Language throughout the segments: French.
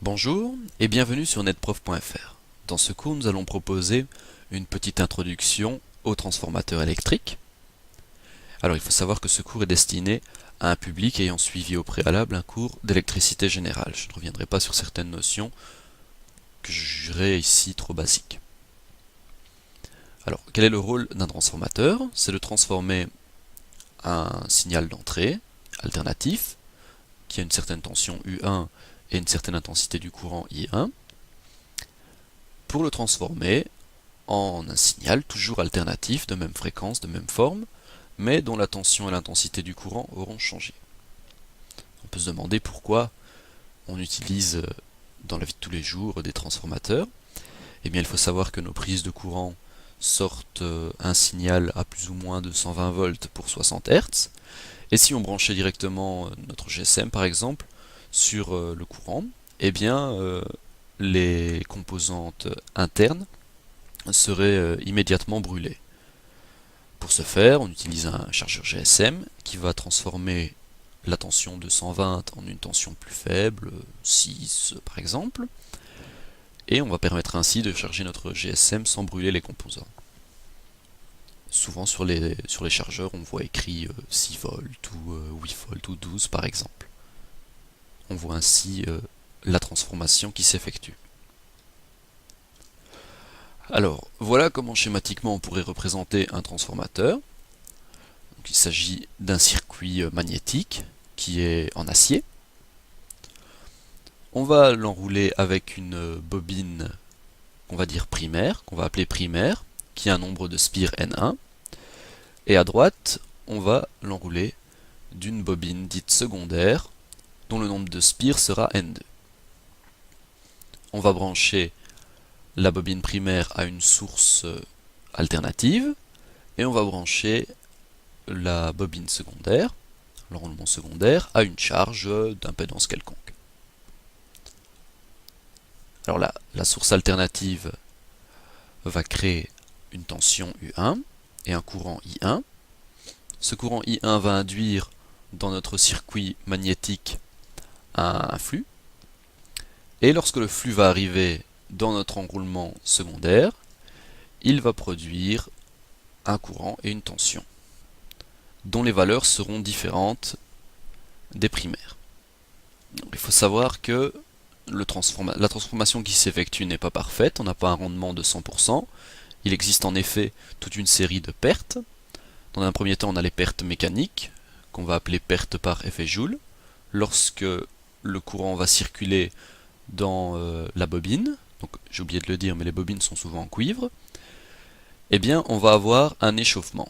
Bonjour et bienvenue sur netprof.fr. Dans ce cours, nous allons proposer une petite introduction aux transformateurs électriques. Alors, il faut savoir que ce cours est destiné à un public ayant suivi au préalable un cours d'électricité générale. Je ne reviendrai pas sur certaines notions que je jugerais ici trop basiques. Alors, quel est le rôle d'un transformateur? C'est de transformer un signal d'entrée alternatif qui a une certaine tension U1 et une certaine intensité du courant I1 pour le transformer en un signal toujours alternatif, de même fréquence, de même forme, mais dont la tension et l'intensité du courant auront changé. On peut se demander pourquoi on utilise dans la vie de tous les jours des transformateurs. Eh bien, il faut savoir que nos prises de courant sortent un signal à plus ou moins de 120 volts pour 60 Hz, et si on branchait directement notre GSM par exemple sur le courant, eh bien les composantes internes seraient immédiatement brûlées. Pour ce faire, on utilise un chargeur GSM qui va transformer la tension de 120 en une tension plus faible, 6 par exemple, et on va permettre ainsi de charger notre GSM sans brûler les composants. Souvent sur les chargeurs, on voit écrit 6 volts ou 8 volts ou 12 par exemple. On voit ainsi la transformation qui s'effectue. Alors, voilà comment schématiquement on pourrait représenter un transformateur. Donc, il s'agit d'un circuit magnétique qui est en acier. On va l'enrouler avec une bobine qu'on va dire primaire, qu'on va appeler primaire, qui a un nombre de spires N1. Et à droite, on va l'enrouler d'une bobine dite secondaire, dont le nombre de spires sera N2. On va brancher la bobine primaire à une source alternative, et on va brancher la bobine secondaire, l'enroulement secondaire, à une charge d'impédance quelconque. Alors là, la source alternative va créer une tension U1 et un courant I1. Ce courant I1 va induire dans notre circuit magnétique un flux. Et lorsque le flux va arriver dans notre enroulement secondaire, il va produire un courant et une tension, dont les valeurs seront différentes des primaires. Donc, il faut savoir que la transformation qui s'effectue n'est pas parfaite, on n'a pas un rendement de 100%. Il existe en effet toute une série de pertes. Dans un premier temps, on a les pertes mécaniques, qu'on va appeler pertes par effet Joule. Lorsque le courant va circuler dans la bobine, donc j'ai oublié de le dire, mais les bobines sont souvent en cuivre, eh bien on va avoir un échauffement.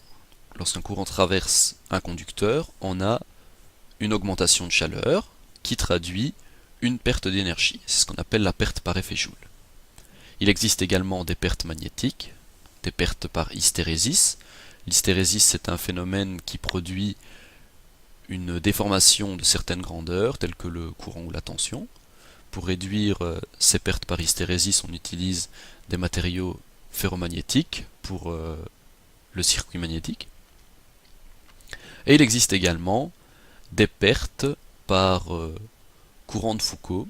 Lorsqu'un courant traverse un conducteur, on a une augmentation de chaleur qui traduit une perte d'énergie. C'est ce qu'on appelle la perte par effet Joule. Il existe également des pertes magnétiques, des pertes par hystérésis. L'hystérésis, c'est un phénomène qui produit une déformation de certaines grandeurs, telles que le courant ou la tension. Pour réduire ces pertes par hystérésis, on utilise des matériaux ferromagnétiques pour le circuit magnétique. Et il existe également des pertes par courant de Foucault.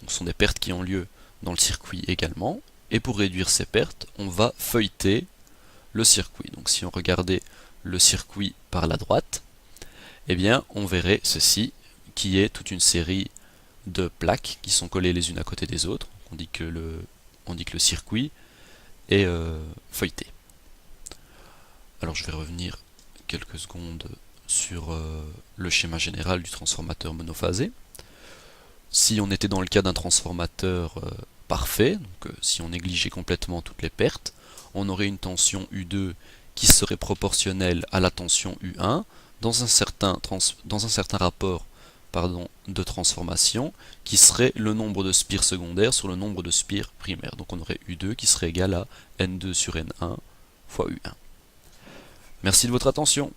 Donc, ce sont des pertes qui ont lieu dans le circuit également. Et pour réduire ces pertes, on va feuilleter le circuit. Donc si on regardait le circuit par la droite, eh bien on verrait ceci, qui est toute une série de plaques qui sont collées les unes à côté des autres. On dit que le circuit est feuilleté. Alors je vais revenir quelques secondes sur le schéma général du transformateur monophasé. Si on était dans le cas d'un transformateur parfait, donc si on négligeait complètement toutes les pertes, on aurait une tension U2 qui serait proportionnelle à la tension U1 dans un certain rapport de transformation qui serait le nombre de spires secondaires sur le nombre de spires primaires. Donc on aurait U2 qui serait égal à N2 sur N1 fois U1. Merci de votre attention.